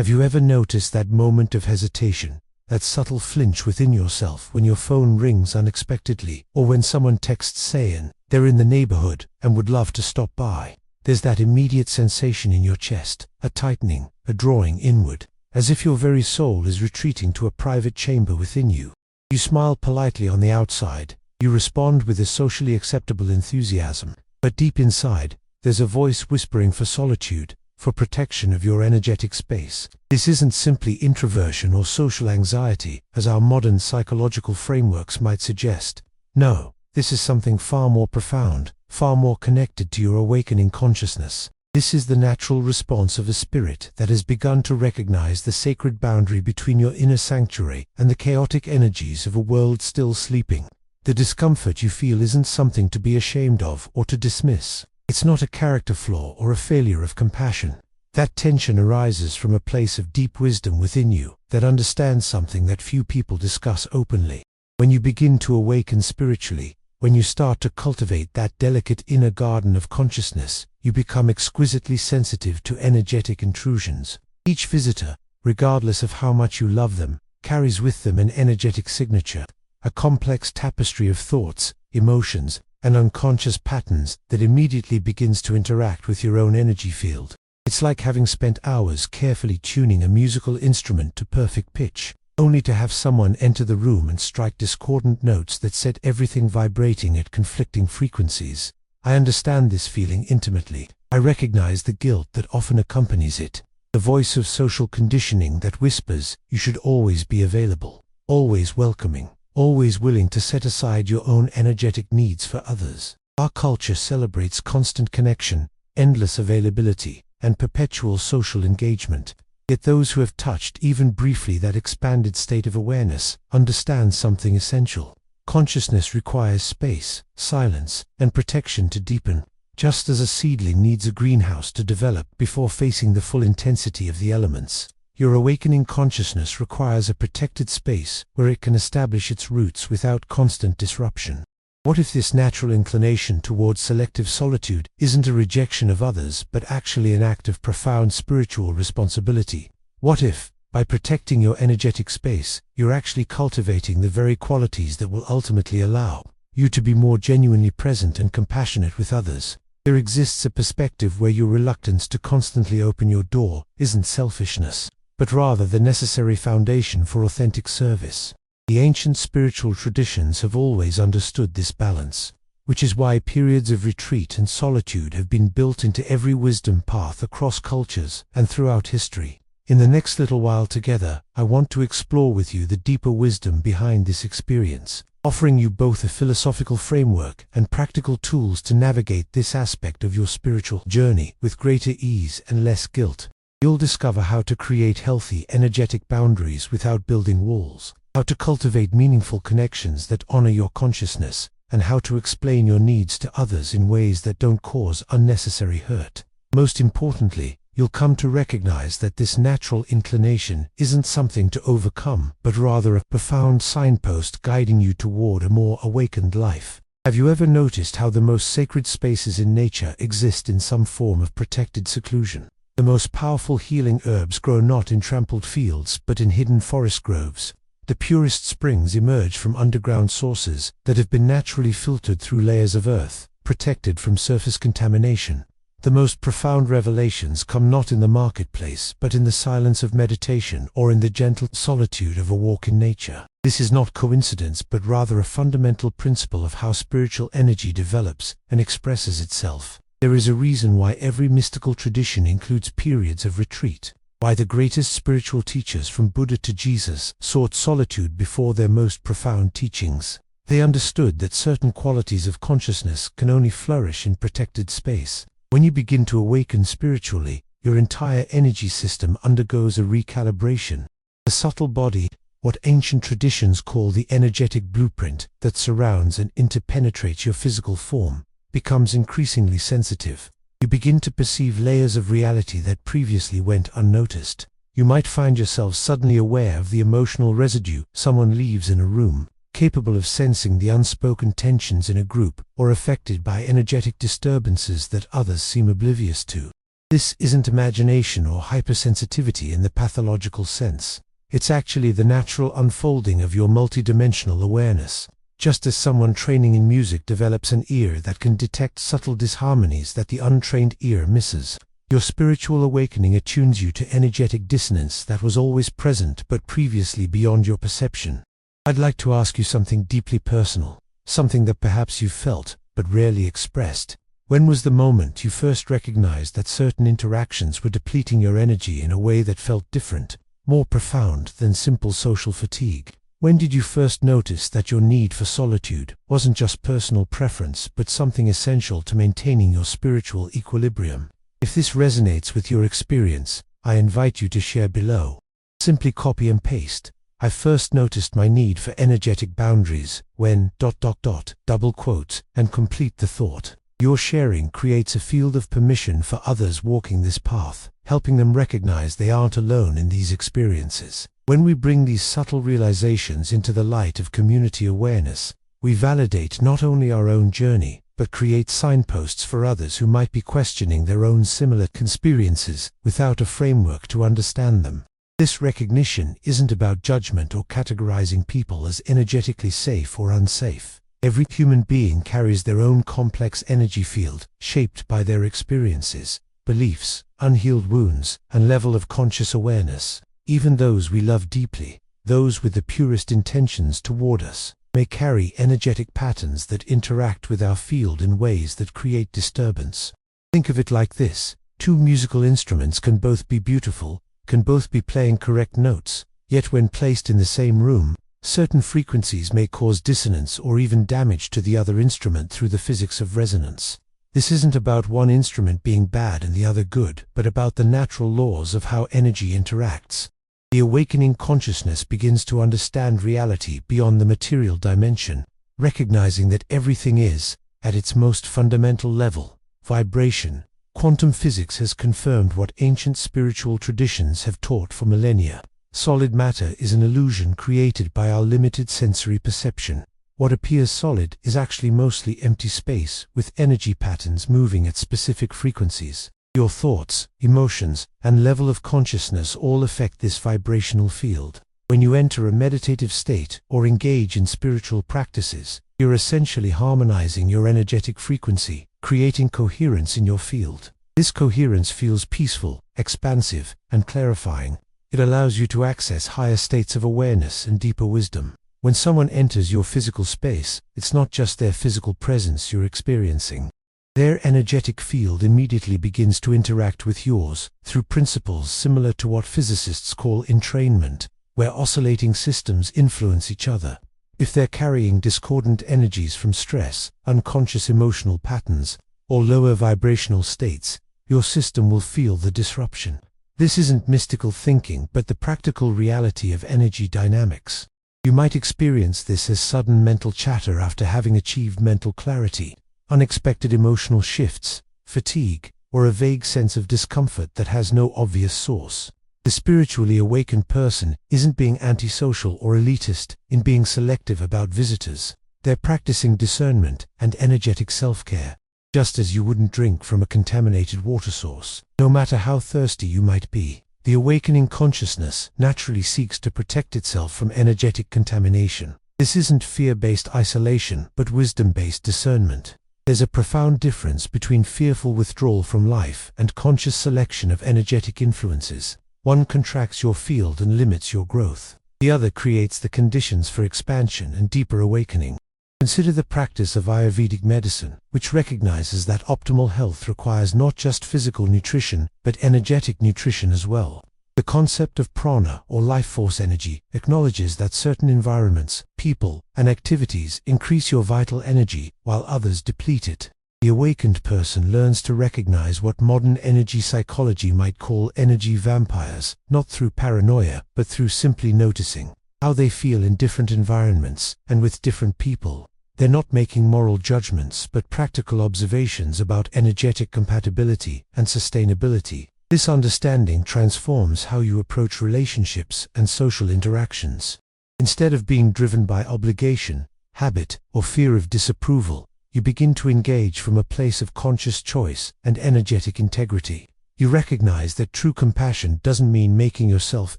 Have you ever noticed that moment of hesitation, that subtle flinch within yourself when your phone rings unexpectedly, or when someone texts saying they're in the neighborhood and would love to stop by? There's that immediate sensation in your chest, a tightening, a drawing inward, as if your very soul is retreating to a private chamber within you. You smile politely on the outside, you respond with a socially acceptable enthusiasm, but deep inside, there's a voice whispering for solitude, for protection of your energetic space. This isn't simply introversion or social anxiety, as our modern psychological frameworks might suggest. No, this is something far more profound, far more connected to your awakening consciousness. This is the natural response of a spirit that has begun to recognize the sacred boundary between your inner sanctuary and the chaotic energies of a world still sleeping. The discomfort you feel isn't something to be ashamed of or to dismiss. It's not a character flaw or a failure of compassion. That tension arises from a place of deep wisdom within you that understands something that few people discuss openly. When you begin to awaken spiritually, when you start to cultivate that delicate inner garden of consciousness, you become exquisitely sensitive to energetic intrusions. Each visitor, regardless of how much you love them, carries with them an energetic signature, a complex tapestry of thoughts, emotions, and unconscious patterns that immediately begins to interact with your own energy field. It's like having spent hours carefully tuning a musical instrument to perfect pitch, only to have someone enter the room and strike discordant notes that set everything vibrating at conflicting frequencies. I understand this feeling intimately. I recognize the guilt that often accompanies it, the voice of social conditioning that whispers, you should always be available, always welcoming, always willing to set aside your own energetic needs for others. Our culture celebrates constant connection, endless availability, and perpetual social engagement. Yet those who have touched even briefly that expanded state of awareness understand something essential. Consciousness requires space, silence, and protection to deepen, just as a seedling needs a greenhouse to develop before facing the full intensity of the elements. Your awakening consciousness requires a protected space where it can establish its roots without constant disruption. What if this natural inclination towards selective solitude isn't a rejection of others but actually an act of profound spiritual responsibility? What if, by protecting your energetic space, you're actually cultivating the very qualities that will ultimately allow you to be more genuinely present and compassionate with others? There exists a perspective where your reluctance to constantly open your door isn't selfishness, but rather the necessary foundation for authentic service. The ancient spiritual traditions have always understood this balance, which is why periods of retreat and solitude have been built into every wisdom path across cultures and throughout history. In the next little while together, I want to explore with you the deeper wisdom behind this experience, offering you both a philosophical framework and practical tools to navigate this aspect of your spiritual journey with greater ease and less guilt. You'll discover how to create healthy, energetic boundaries without building walls, how to cultivate meaningful connections that honor your consciousness, and how to explain your needs to others in ways that don't cause unnecessary hurt. Most importantly, you'll come to recognize that this natural inclination isn't something to overcome, but rather a profound signpost guiding you toward a more awakened life. Have you ever noticed how the most sacred spaces in nature exist in some form of protected seclusion? The most powerful healing herbs grow not in trampled fields but in hidden forest groves. The purest springs emerge from underground sources that have been naturally filtered through layers of earth, protected from surface contamination. The most profound revelations come not in the marketplace but in the silence of meditation or in the gentle solitude of a walk in nature. This is not coincidence but rather a fundamental principle of how spiritual energy develops and expresses itself. There is a reason why every mystical tradition includes periods of retreat, why the greatest spiritual teachers from Buddha to Jesus sought solitude before their most profound teachings. They understood that certain qualities of consciousness can only flourish in protected space. When you begin to awaken spiritually, your entire energy system undergoes a recalibration. The subtle body, what ancient traditions call the energetic blueprint that surrounds and interpenetrates your physical form, becomes increasingly sensitive. You begin to perceive layers of reality that previously went unnoticed. You might find yourself suddenly aware of the emotional residue someone leaves in a room, capable of sensing the unspoken tensions in a group, or affected by energetic disturbances that others seem oblivious to. This isn't imagination or hypersensitivity in the pathological sense. It's actually the natural unfolding of your multidimensional awareness. Just as someone training in music develops an ear that can detect subtle disharmonies that the untrained ear misses, your spiritual awakening attunes you to energetic dissonance that was always present but previously beyond your perception. I'd like to ask you something deeply personal, something that perhaps you've felt but rarely expressed. When was the moment you first recognized that certain interactions were depleting your energy in a way that felt different, more profound than simple social fatigue? When did you first notice that your need for solitude wasn't just personal preference but something essential to maintaining your spiritual equilibrium? If this resonates with your experience, I invite you to share below. Simply copy and paste. I first noticed my need for energetic boundaries when ... double quotes, and complete the thought. Your sharing creates a field of permission for others walking this path, helping them recognize they aren't alone in these experiences. When we bring these subtle realizations into the light of community awareness, we validate not only our own journey, but create signposts for others who might be questioning their own similar experiences without a framework to understand them. This recognition isn't about judgment or categorizing people as energetically safe or unsafe. Every human being carries their own complex energy field, shaped by their experiences, beliefs, unhealed wounds, and level of conscious awareness. Even those we love deeply, those with the purest intentions toward us, may carry energetic patterns that interact with our field in ways that create disturbance. Think of it like this: two musical instruments can both be beautiful, can both be playing correct notes, yet when placed in the same room, certain frequencies may cause dissonance or even damage to the other instrument through the physics of resonance. This isn't about one instrument being bad and the other good, but about the natural laws of how energy interacts. The awakening consciousness begins to understand reality beyond the material dimension, recognizing that everything is, at its most fundamental level, vibration. Quantum physics has confirmed what ancient spiritual traditions have taught for millennia. Solid matter is an illusion created by our limited sensory perception. What appears solid is actually mostly empty space with energy patterns moving at specific frequencies. Your thoughts, emotions, and level of consciousness all affect this vibrational field. When you enter a meditative state or engage in spiritual practices, you're essentially harmonizing your energetic frequency, creating coherence in your field. This coherence feels peaceful, expansive, and clarifying. It allows you to access higher states of awareness and deeper wisdom. When someone enters your physical space, it's not just their physical presence you're experiencing. Their energetic field immediately begins to interact with yours through principles similar to what physicists call entrainment, where oscillating systems influence each other. If they're carrying discordant energies from stress, unconscious emotional patterns, or lower vibrational states, your system will feel the disruption. This isn't mystical thinking, but the practical reality of energy dynamics. You might experience this as sudden mental chatter after having achieved mental clarity, unexpected emotional shifts, fatigue, or a vague sense of discomfort that has no obvious source. The spiritually awakened person isn't being antisocial or elitist in being selective about visitors. They're practicing discernment and energetic self-care, just as you wouldn't drink from a contaminated water source. No matter how thirsty you might be, the awakening consciousness naturally seeks to protect itself from energetic contamination. This isn't fear-based isolation, but wisdom-based discernment. There's a profound difference between fearful withdrawal from life and conscious selection of energetic influences. One contracts your field and limits your growth. The other creates the conditions for expansion and deeper awakening. Consider the practice of Ayurvedic medicine, which recognizes that optimal health requires not just physical nutrition, but energetic nutrition as well. The concept of prana, or life force energy, acknowledges that certain environments, people, and activities increase your vital energy, while others deplete it. The awakened person learns to recognize what modern energy psychology might call energy vampires, not through paranoia, but through simply noticing how they feel in different environments and with different people. They're not making moral judgments, but practical observations about energetic compatibility and sustainability. This understanding transforms how you approach relationships and social interactions. Instead of being driven by obligation, habit, or fear of disapproval, you begin to engage from a place of conscious choice and energetic integrity. You recognize that true compassion doesn't mean making yourself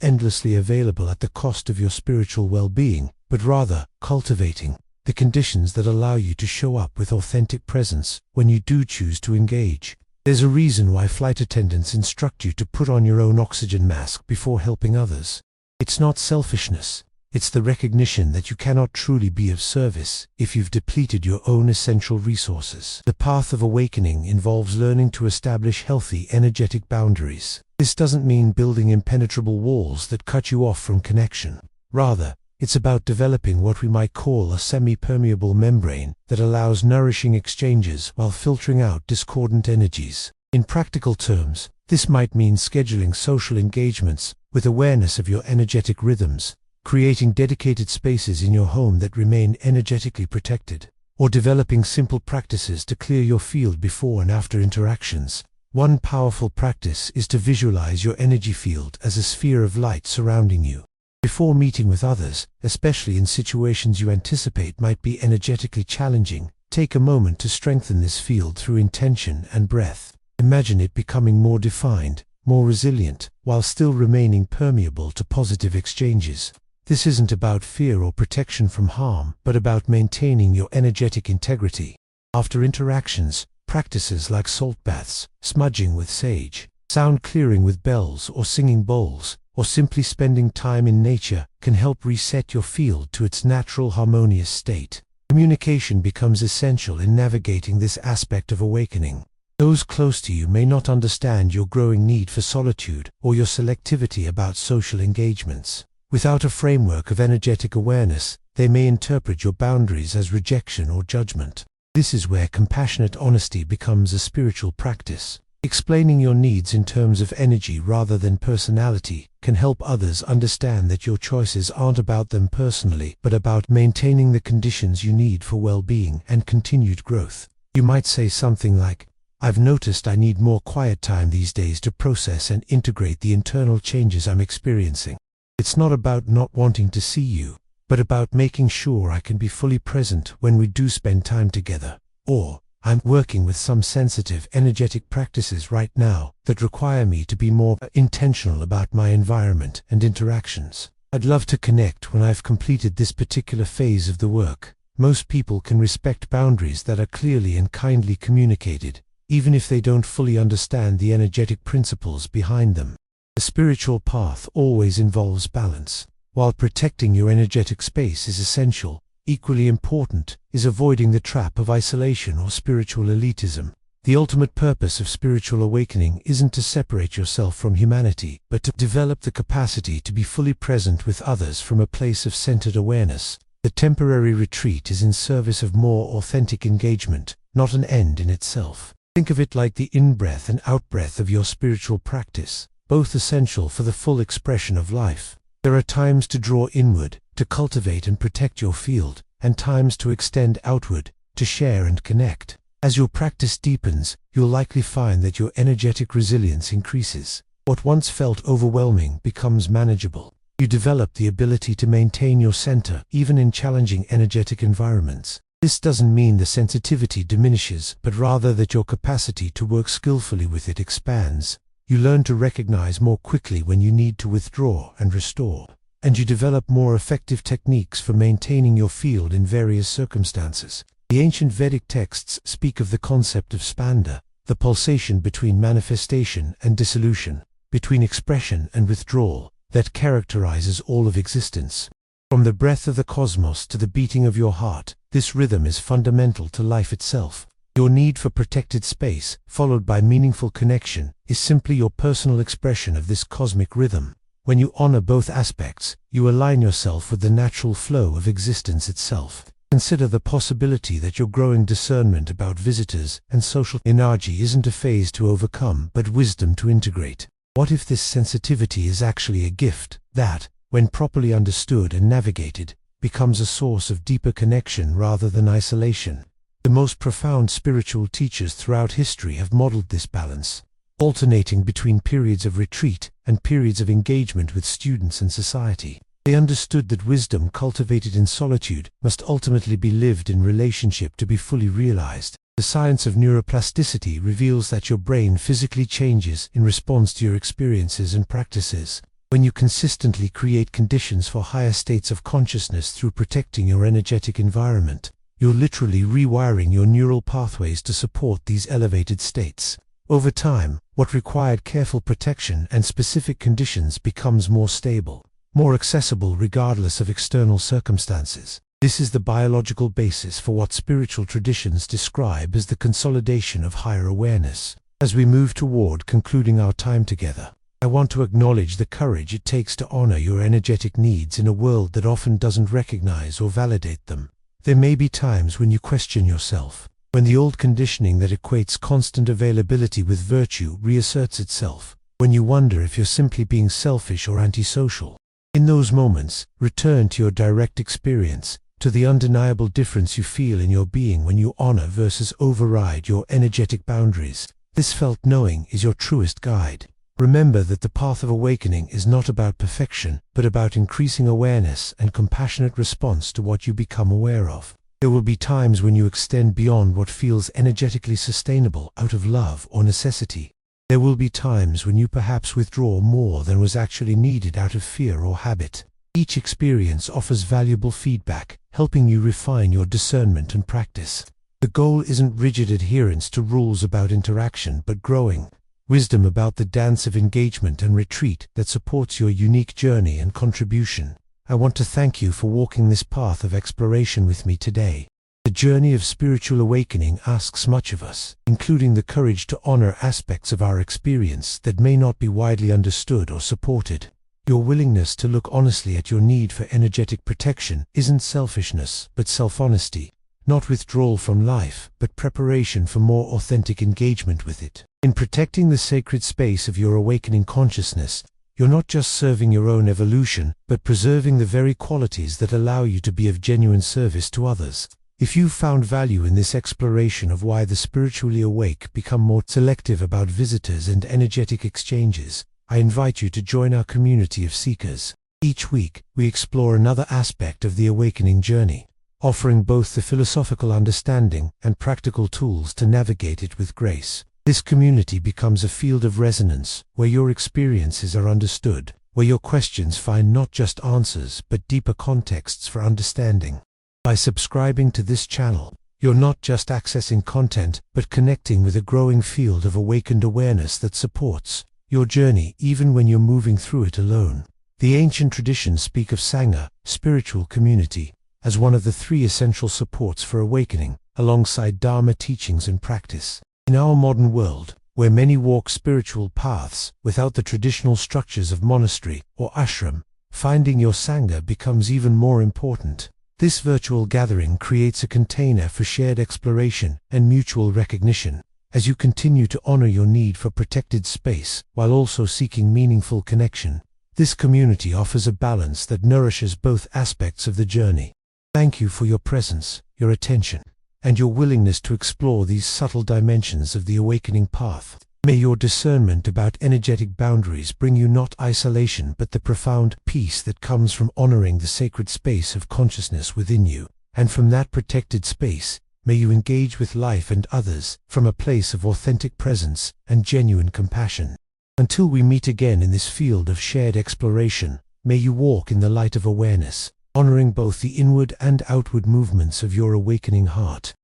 endlessly available at the cost of your spiritual well-being, but rather cultivating the conditions that allow you to show up with authentic presence when you do choose to engage. There's a reason why flight attendants instruct you to put on your own oxygen mask before helping others. It's not selfishness. It's the recognition that you cannot truly be of service if you've depleted your own essential resources. The path of awakening involves learning to establish healthy, energetic boundaries. This doesn't mean building impenetrable walls that cut you off from connection. Rather, it's about developing what we might call a semi-permeable membrane that allows nourishing exchanges while filtering out discordant energies. In practical terms, this might mean scheduling social engagements with awareness of your energetic rhythms, creating dedicated spaces in your home that remain energetically protected, or developing simple practices to clear your field before and after interactions. One powerful practice is to visualize your energy field as a sphere of light surrounding you. Before meeting with others, especially in situations you anticipate might be energetically challenging, take a moment to strengthen this field through intention and breath. Imagine it becoming more defined, more resilient, while still remaining permeable to positive exchanges. This isn't about fear or protection from harm, but about maintaining your energetic integrity. After interactions, practices like salt baths, smudging with sage, sound clearing with bells or singing bowls, or simply spending time in nature can help reset your field to its natural harmonious state. Communication becomes essential in navigating this aspect of awakening. Those close to you may not understand your growing need for solitude or your selectivity about social engagements. Without a framework of energetic awareness, they may interpret your boundaries as rejection or judgment. This is where compassionate honesty becomes a spiritual practice. Explaining your needs in terms of energy rather than personality can help others understand that your choices aren't about them personally, but about maintaining the conditions you need for well-being and continued growth. You might say something like, "I've noticed I need more quiet time these days to process and integrate the internal changes I'm experiencing. It's not about not wanting to see you, but about making sure I can be fully present when we do spend time together." Or, "I'm working with some sensitive, energetic practices right now that require me to be more intentional about my environment and interactions. I'd love to connect when I've completed this particular phase of the work." Most people can respect boundaries that are clearly and kindly communicated, even if they don't fully understand the energetic principles behind them. The spiritual path always involves balance. While protecting your energetic space is essential, equally important is avoiding the trap of isolation or spiritual elitism. The ultimate purpose of spiritual awakening isn't to separate yourself from humanity, but to develop the capacity to be fully present with others from a place of centered awareness. The temporary retreat is in service of more authentic engagement, not an end in itself. Think of it like the in-breath and out-breath of your spiritual practice, both essential for the full expression of life. There are times to draw inward, to cultivate and protect your field, and times to extend outward, to share and connect. As your practice deepens, you'll likely find that your energetic resilience increases. What once felt overwhelming becomes manageable. You develop the ability to maintain your center even in challenging energetic environments. This doesn't mean the sensitivity diminishes, but rather that your capacity to work skillfully with it expands. You learn to recognize more quickly when you need to withdraw and restore, and you develop more effective techniques for maintaining your field in various circumstances. The ancient Vedic texts speak of the concept of spanda, the pulsation between manifestation and dissolution, between expression and withdrawal, that characterizes all of existence. From the breath of the cosmos to the beating of your heart, this rhythm is fundamental to life itself. Your need for protected space, followed by meaningful connection, is simply your personal expression of this cosmic rhythm. When you honor both aspects, you align yourself with the natural flow of existence itself. Consider the possibility that your growing discernment about visitors and social energy isn't a phase to overcome, but wisdom to integrate. What if this sensitivity is actually a gift that, when properly understood and navigated, becomes a source of deeper connection rather than isolation? The most profound spiritual teachers throughout history have modeled this balance, alternating between periods of retreat and periods of engagement with students and society. They understood that wisdom cultivated in solitude must ultimately be lived in relationship to be fully realized. The science of neuroplasticity reveals that your brain physically changes in response to your experiences and practices. When you consistently create conditions for higher states of consciousness through protecting your energetic environment, you're literally rewiring your neural pathways to support these elevated states. Over time, what required careful protection and specific conditions becomes more stable, more accessible regardless of external circumstances. This is the biological basis for what spiritual traditions describe as the consolidation of higher awareness. As we move toward concluding our time together, I want to acknowledge the courage it takes to honor your energetic needs in a world that often doesn't recognize or validate them. There may be times when you question yourself, when the old conditioning that equates constant availability with virtue reasserts itself, when you wonder if you're simply being selfish or antisocial. In those moments, return to your direct experience, to the undeniable difference you feel in your being when you honor versus override your energetic boundaries. This felt knowing is your truest guide. Remember that the path of awakening is not about perfection, but about increasing awareness and compassionate response to what you become aware of. There will be times when you extend beyond what feels energetically sustainable out of love or necessity. There will be times when you perhaps withdraw more than was actually needed out of fear or habit. Each experience offers valuable feedback, helping you refine your discernment and practice. The goal isn't rigid adherence to rules about interaction, but growing wisdom about the dance of engagement and retreat that supports your unique journey and contribution. I want to thank you for walking this path of exploration with me today. The journey of spiritual awakening asks much of us, including the courage to honor aspects of our experience that may not be widely understood or supported. Your willingness to look honestly at your need for energetic protection isn't selfishness, but self-honesty. Not withdrawal from life, but preparation for more authentic engagement with it. In protecting the sacred space of your awakening consciousness, you're not just serving your own evolution, but preserving the very qualities that allow you to be of genuine service to others. If you've found value in this exploration of why the spiritually awake become more selective about visitors and energetic exchanges, I invite you to join our community of seekers. Each week, we explore another aspect of the awakening journey, offering both the philosophical understanding and practical tools to navigate it with grace. This community becomes a field of resonance, where your experiences are understood, where your questions find not just answers, but deeper contexts for understanding. By subscribing to this channel, you're not just accessing content, but connecting with a growing field of awakened awareness that supports your journey even when you're moving through it alone. The ancient traditions speak of Sangha, spiritual community, as one of the three essential supports for awakening, alongside Dharma teachings and practice. In our modern world, where many walk spiritual paths without the traditional structures of monastery or ashram, finding your Sangha becomes even more important. This virtual gathering creates a container for shared exploration and mutual recognition. As you continue to honor your need for protected space while also seeking meaningful connection, this community offers a balance that nourishes both aspects of the journey. Thank you for your presence, your attention, and your willingness to explore these subtle dimensions of the awakening path. May your discernment about energetic boundaries bring you not isolation but the profound peace that comes from honoring the sacred space of consciousness within you. And from that protected space, may you engage with life and others from a place of authentic presence and genuine compassion. Until we meet again in this field of shared exploration, may you walk in the light of awareness, honoring both the inward and outward movements of your awakening heart.